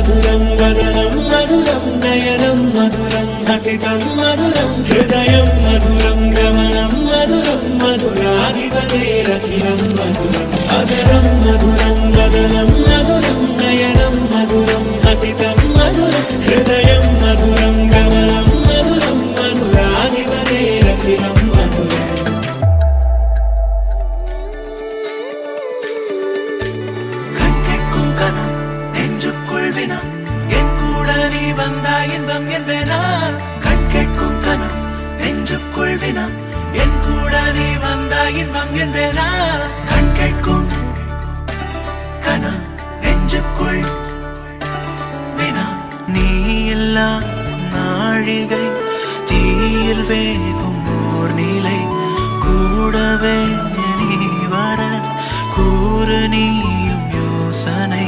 मधुरं वदनं मधुरं नयनं मधुरं हसितं मधुरं हृदयं मधुरं गमनं मधुरं मधुराधिपतेरखिलं मधुरम् अदरं मधुरं वदनं मधुरं नयनं मधुरं हसितं मधुरं हृदयं मधुरं गमनं मधुरं मधुराधिपतेरखिलं मधुरम् இன்பம் என்பேனா கண் கேட்கும் கனம் நெஞ்சுக்குள் வினா என் கூட நீ வந்தா இன்பம் என்பேனா கண் கேட்கும் கனம் நெஞ்சுக்குள் வினா நீ இல்லா நாழிகை தீயில் வேகும் ஓர் நிலை கூடவே நீ வர கூறு நீயும் யோசனை